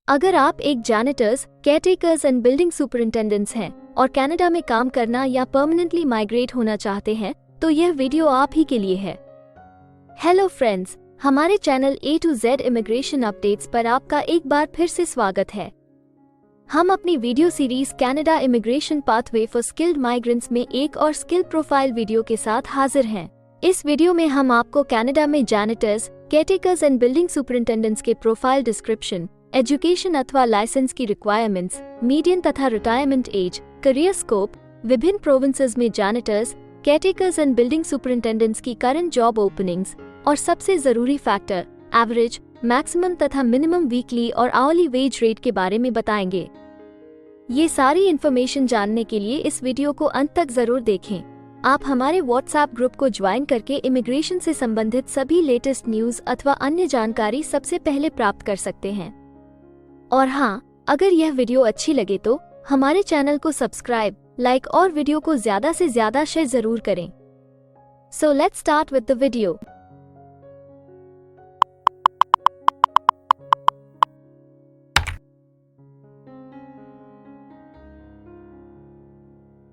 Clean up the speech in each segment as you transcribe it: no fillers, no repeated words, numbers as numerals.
अगर आप एक जैनिटर्स, केयरटेकर्स एंड बिल्डिंग सुपरिंटेंडेंट्स हैं और कनाडा में काम करना या परमानेंटली माइग्रेट होना चाहते हैं तो यह वीडियो आप ही के लिए है। हेलो फ्रेंड्स, हमारे channel A to Z immigration updates पर आपका एक बार फिर से स्वागत है। हम अपनी video series Canada immigration pathway for skilled migrants में एक और स्किल प्रोफाइल वीडियो के साथ हाजिर हैं। इस वीडियो में हम आपको कनाडा में जैनिटर्स, केयरटेकर्स एंड बिल्डिंग सुपरिंटेंडेंट्स के प्रोफाइल डिस्क्रिप्शन, एजुकेशन अथवा लाइसेंस की रिक्वायरमेंट्स, मीडियन तथा रिटायरमेंट एज, करियर स्कोप, विभिन्न प्रोविंसेस में जैनिटर्स, केयरटेकर्स एंड बिल्डिंग सुपरिंटेंडेंट्स की करंट जॉब ओपनिंग्स और सबसे जरूरी फैक्टर एवरेज, मैक्सिमम तथा मिनिमम वीकली और आवरली वेज रेट के बारे में बताएंगे। ये सारी इन्फॉर्मेशन जानने के लिए इस वीडियो को अंत तक जरूर देखें। आप हमारे व्हाट्सएप ग्रुप को ज्वाइन करके इमिग्रेशन से संबंधित सभी लेटेस्ट न्यूज अथवा अन्य जानकारी सबसे पहले प्राप्त कर सकते हैं। और हाँ, अगर यह वीडियो अच्छी लगे तो हमारे चैनल को सब्सक्राइब, लाइक और वीडियो को ज्यादा से ज्यादा शेयर जरूर करें। So let's start with the video.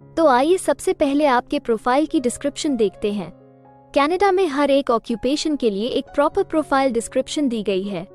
तो आइए सबसे पहले आपके प्रोफाइल की डिस्क्रिप्शन देखते हैं। कनाडा में हर एक ऑक्यूपेशन के लिए एक प्रॉपर प्रोफाइल डिस्क्रिप्शन दी गई है।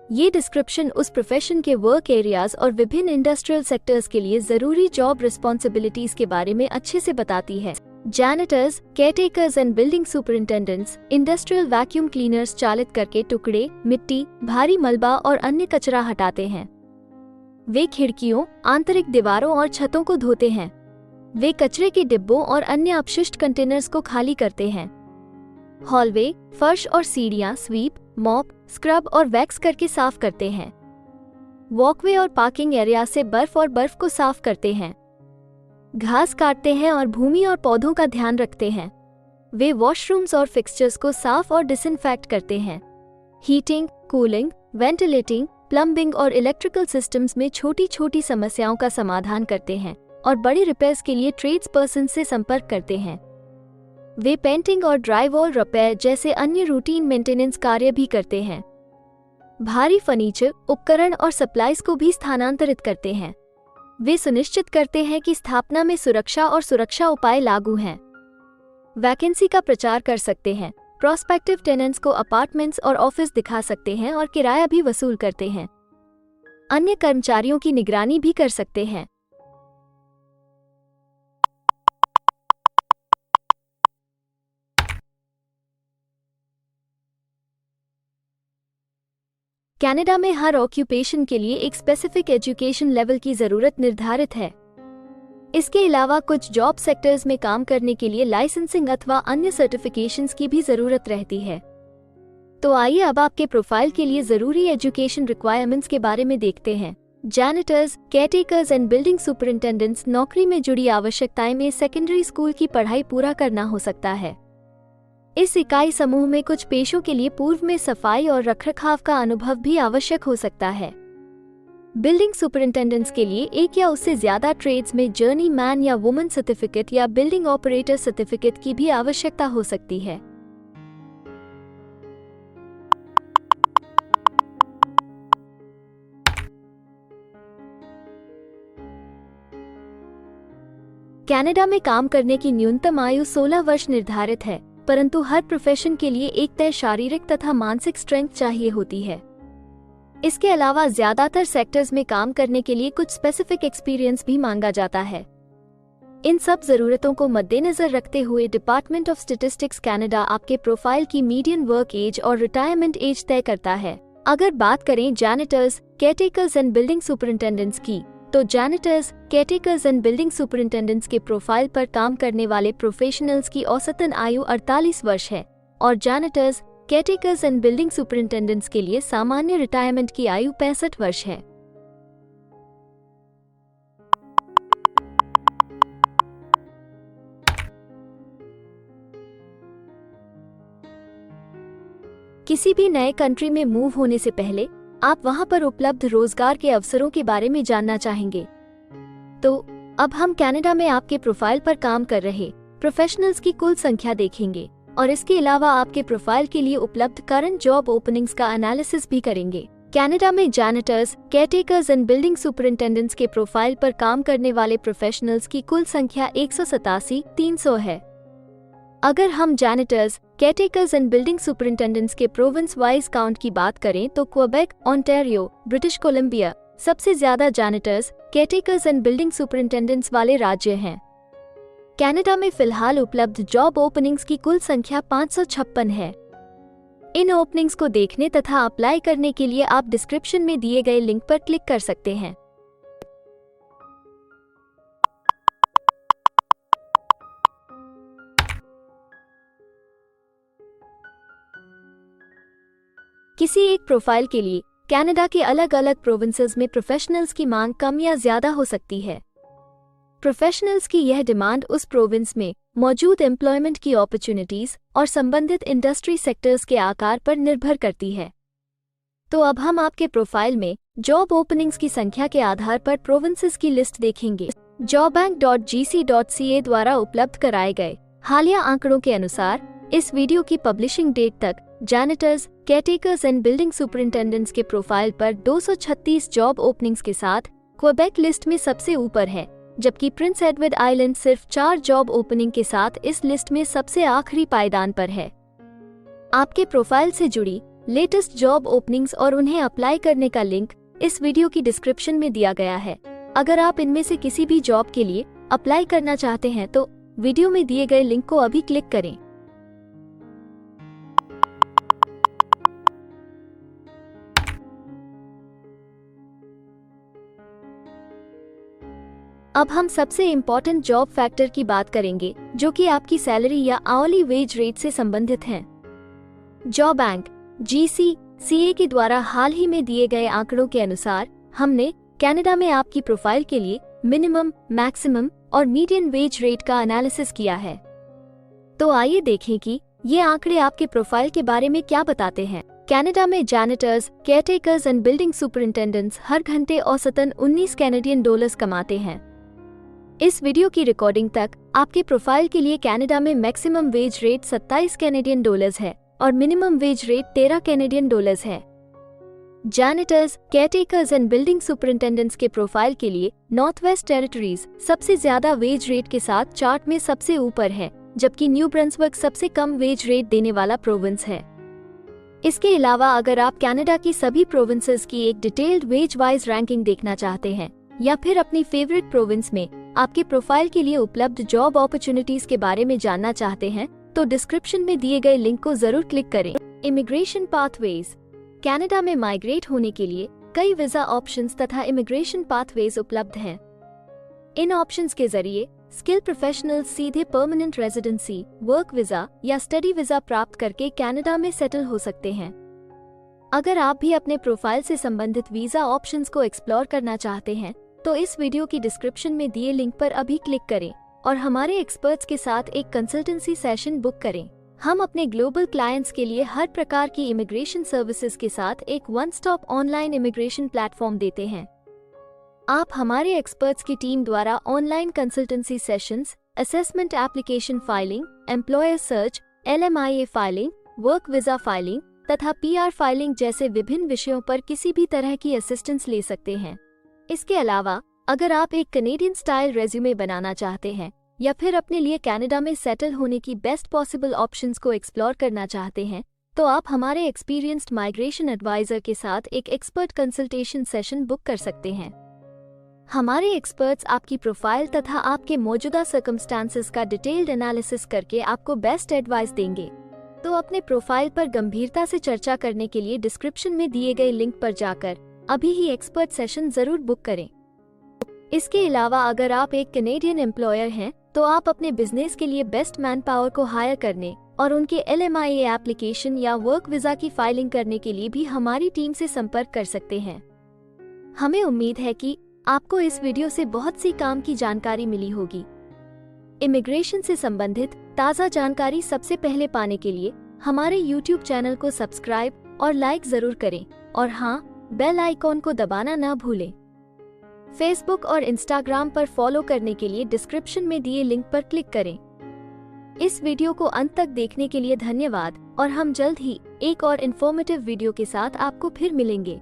ये डिस्क्रिप्शन उस प्रोफेशन के वर्क एरियाज और विभिन्न इंडस्ट्रियल सेक्टर्स के लिए जरूरी जॉब रिस्पॉन्सिबिलिटीज के बारे में अच्छे से बताती है। Janitors, caretakers and building superintendents industrial vacuum cleaners चालित करके टुकड़े, मिट्टी, भारी मलबा और अन्य कचरा हटाते हैं। वे खिड़कियों, आंतरिक दीवारों और छतों को धोते हैं। वे कचरे के डिब्बों और अन्य अपशिष्ट कंटेनर्स को खाली करते हैं। हॉलवे, फर्श और सीढ़ियां स्वीप, मॉप, स्क्रब और वैक्स करके साफ करते हैं। वॉकवे और पार्किंग एरिया से बर्फ को साफ करते हैं। घास काटते हैं और भूमि और पौधों का ध्यान रखते हैं। वे वॉशरूम्स और फिक्सचर्स को साफ और डिसइंफेक्ट करते हैं। हीटिंग, कूलिंग, वेंटिलेटिंग, प्लम्बिंग और इलेक्ट्रिकल सिस्टम्स में छोटी छोटी समस्याओं का समाधान करते हैं और बड़ी रिपेयर्स के लिए ट्रेड्स पर्सन से संपर्क करते हैं। वे पेंटिंग और ड्राईवॉल रिपेयर जैसे अन्य रूटीन मेंटेनेंस कार्य भी करते हैं। भारी फर्नीचर, उपकरण और सप्लाईज को भी स्थानांतरित करते हैं। वे सुनिश्चित करते हैं कि स्थापना में सुरक्षा और सुरक्षा उपाय लागू हैं। वैकेंसी का प्रचार कर सकते हैं। प्रोस्पेक्टिव टेनेंट्स को अपार्टमेंट्स और ऑफिस दिखा सकते हैं और किराया भी वसूल करते हैं। अन्य कर्मचारियों की निगरानी भी कर सकते हैं। कनाडा में हर ऑक्यूपेशन के लिए एक स्पेसिफिक एजुकेशन लेवल की जरूरत निर्धारित है। इसके अलावा कुछ जॉब सेक्टर्स में काम करने के लिए लाइसेंसिंग अथवा अन्य सर्टिफिकेशंस की भी जरूरत रहती है। तो आइए अब आपके प्रोफाइल के लिए जरूरी एजुकेशन रिक्वायरमेंट्स के बारे में देखते हैं। जैनिटर्स, केयरटेकर्स एंड बिल्डिंग सुपरिंटेंडेंट्स नौकरी में जुड़ी आवश्यकताएं में सेकेंडरी स्कूल की पढ़ाई पूरा करना हो सकता है। इस इकाई समूह में कुछ पेशों के लिए पूर्व में सफाई और रखरखाव का अनुभव भी आवश्यक हो सकता है। बिल्डिंग सुपरिंटेंडेंट्स के लिए एक या उससे ज्यादा ट्रेड्स में जर्नी मैन या वुमन सर्टिफिकेट या बिल्डिंग ऑपरेटर सर्टिफिकेट की भी आवश्यकता हो सकती है। कनाडा में काम करने की न्यूनतम आयु 16 वर्ष निर्धारित है, परंतु हर प्रोफेशन के लिए एक तय शारीरिक तथा मानसिक स्ट्रेंथ चाहिए होती है। इसके अलावा ज्यादातर सेक्टर्स में काम करने के लिए कुछ स्पेसिफिक एक्सपीरियंस भी मांगा जाता है। इन सब जरूरतों को मद्देनजर रखते हुए डिपार्टमेंट ऑफ स्टैटिस्टिक्स कनाडा आपके प्रोफाइल की मीडियन वर्क एज और रिटायरमेंट एज तय करता है। अगर बात करें जैनिटर्स, केयरटेकर्स एंड बिल्डिंग सुपरिंटेंडेंट्स की, तो जैनिटर्स, केयरटेकर्स एंड बिल्डिंग सुपरिंटेंडेंट्स के प्रोफाइल पर काम करने वाले प्रोफेशनल्स की औसतन आयु 48 वर्ष है और जैनिटर्स, केयरटेकर्स एंड बिल्डिंग सुपरिंटेंडेंट्स के लिए सामान्य रिटायरमेंट की आयु 65 वर्ष है। किसी भी नए कंट्री में मूव होने से पहले आप वहां पर उपलब्ध रोजगार के अवसरों के बारे में जानना चाहेंगे। तो अब हम कनाडा में आपके प्रोफाइल पर काम कर रहे प्रोफेशनल्स की कुल संख्या देखेंगे और इसके अलावा आपके प्रोफाइल के लिए उपलब्ध करंट जॉब ओपनिंग्स का एनालिसिस भी करेंगे। कनाडा में जैनिटर्स, केयरटेकर्स एंड बिल्डिंग सुपरिंटेंडेंट्स के प्रोफाइल पर काम करने वाले प्रोफेशनल्स की कुल संख्या 187,300 है। अगर हम जैनिटर्स, केयरटेकर्स एंड बिल्डिंग सुपरिंटेंडेंट्स के प्रोविंस वाइज काउंट की बात करें तो क्वेबेक, ओंटारियो, ब्रिटिश कोलंबिया सबसे ज्यादा जैनिटर्स, केयरटेकर्स एंड बिल्डिंग सुपरिंटेंडेंट्स वाले राज्य हैं। कनाडा में फिलहाल उपलब्ध जॉब ओपनिंग्स की कुल संख्या 556 है। इन ओपनिंग्स को देखने तथा अप्लाई करने के लिए आप डिस्क्रिप्शन में दिए गए लिंक पर क्लिक कर सकते हैं। किसी एक प्रोफाइल के लिए कनाडा के अलग अलग प्रोविंसेस में प्रोफेशनल्स की मांग कम या ज्यादा हो सकती है। प्रोफेशनल्स की यह डिमांड उस प्रोविंस में मौजूद एम्प्लॉयमेंट की अपॉर्चुनिटीज और संबंधित इंडस्ट्री सेक्टर्स के आकार पर निर्भर करती है। तो अब हम आपके प्रोफाइल में जॉब ओपनिंग्स की संख्या के आधार पर प्रोविंसेस की लिस्ट देखेंगे। jobbank.gc.ca द्वारा उपलब्ध कराए गए हालिया आंकड़ों के अनुसार इस वीडियो की पब्लिशिंग डेट तक जैनिटर्स, केयरटेकर्स एंड बिल्डिंग सुपरिंटेंडेंट्स के प्रोफाइल पर 236 जॉब ओपनिंग्स के साथ क्वेबेक लिस्ट में सबसे ऊपर है, जबकि प्रिंस एडवर्ड आइलैंड सिर्फ 4 जॉब ओपनिंग के साथ इस लिस्ट में सबसे आखिरी पायदान पर है। आपके प्रोफाइल से जुड़ी लेटेस्ट जॉब ओपनिंग्स और उन्हें अप्लाई करने का लिंक इस वीडियो की डिस्क्रिप्शन में दिया गया है। अगर आप इनमें से किसी भी जॉब के लिए अप्लाई करना चाहते हैं तो वीडियो में दिए गए लिंक को अभी क्लिक करें। अब हम सबसे इम्पोर्टेंट जॉब फैक्टर की बात करेंगे, जो कि आपकी सैलरी या आवरली वेज रेट से संबंधित हैं। जॉबबैंक (GC.CA) के द्वारा हाल ही में दिए गए आंकड़ों के अनुसार हमने कनाडा में आपकी प्रोफाइल के लिए मिनिमम, मैक्सिमम और मीडियन वेज रेट का एनालिसिस किया है। तो आइए देखें कि ये आंकड़े आपके प्रोफाइल के बारे में क्या बताते हैं। कनाडा में जैनिटर्स, केयरटेकर्स एंड बिल्डिंग सुपरिंटेंडेंट्स हर घंटे औसतन 19 कैनेडियन डॉलर्स कमाते हैं। इस वीडियो की रिकॉर्डिंग तक आपके प्रोफाइल के लिए कनाडा में maximum wage rate 27 Canadian dollars है और minimum wage rate 13 Canadian dollars है। Janitors, caretakers and building superintendents के प्रोफाइल के लिए नॉर्थ वेस्ट टेरिटरीज सबसे ज्यादा वेज रेट के साथ चार्ट में सबसे ऊपर है, जबकि न्यू ब्रंसविक सबसे कम वेज रेट देने वाला प्रोविंस है। इसके अलावा अगर आप कनाडा की सभी प्रोविंसेस की एक डिटेल्ड वेज वाइज रैंकिंग देखना चाहते हैं या फिर अपनी फेवरेट प्रोविंस में आपके प्रोफाइल के लिए उपलब्ध जॉब अपॉर्चुनिटीज के बारे में जानना चाहते हैं तो डिस्क्रिप्शन में दिए गए लिंक को जरूर क्लिक करें। Immigration pathways. कनाडा में माइग्रेट होने के लिए कई वीजा ऑप्शंस तथा इमिग्रेशन पाथवेज उपलब्ध हैं। इन ऑप्शंस के जरिए स्किल प्रोफेशनल्स सीधे परमानेंट रेजिडेंसी, वर्क वीजा या स्टडी वीजा प्राप्त करके कनाडा में सेटल हो सकते हैं। अगर आप भी अपने प्रोफाइल से संबंधित वीजा ऑप्शंस को एक्सप्लोर करना चाहते हैं तो इस वीडियो की डिस्क्रिप्शन में दिए लिंक पर अभी क्लिक करें और हमारे एक्सपर्ट्स के साथ एक कंसल्टेंसी सेशन बुक करें। हम अपने ग्लोबल क्लाइंट्स के लिए हर प्रकार की इमिग्रेशन सर्विसेज के साथ एक one stop online immigration platform देते हैं। आप हमारे एक्सपर्ट्स की टीम द्वारा online consultancy sessions, assessment application filing, employer search, LMIA filing, work visa filing तथा PR फाइलिंग जैसे विभिन्न विषयों पर किसी भी तरह की असिस्टेंस ले सकते हैं। इसके अलावा अगर आप एक कनेडियन स्टाइल रेज्यूमे बनाना चाहते हैं या फिर अपने लिए कनाडा में सेटल होने की बेस्ट पॉसिबल ऑप्शंस को एक्सप्लोर करना चाहते हैं तो आप हमारे एक्सपीरियंस्ड माइग्रेशन एडवाइजर के साथ एक एक्सपर्ट कंसल्टेशन सेशन बुक कर सकते हैं। हमारे एक्सपर्ट्स आपकी प्रोफाइल तथा आपके मौजूदा सर्कमस्टांसेस का डिटेल्ड एनालिसिस करके आपको बेस्ट एडवाइस देंगे। तो अपने प्रोफाइल पर गंभीरता से चर्चा करने के लिए डिस्क्रिप्शन में दिए गए लिंक पर जाकर अभी ही एक्सपर्ट सेशन जरूर बुक करें। इसके अलावा अगर आप एक कनेडियन एम्प्लॉयर हैं तो आप अपने बिजनेस के लिए बेस्ट मैन पावर को हायर करने और उनके LMIA एप्लीकेशन या वर्क वीजा की फाइलिंग करने के लिए भी हमारी टीम से संपर्क कर सकते हैं। हमें उम्मीद है कि आपको इस वीडियो से बहुत सी काम की जानकारी मिली होगी। इमिग्रेशन से संबंधित ताज़ा जानकारी सबसे पहले पाने के लिए हमारे YouTube चैनल को सब्सक्राइब और लाइक जरूर करें और हाँ, बेल आइकॉन को दबाना ना भूलें। फेसबुक और इंस्टाग्राम पर फॉलो करने के लिए डिस्क्रिप्शन में दिए लिंक पर क्लिक करें। इस वीडियो को अंत तक देखने के लिए धन्यवाद और हम जल्द ही एक और इन्फॉर्मेटिव वीडियो के साथ आपको फिर मिलेंगे।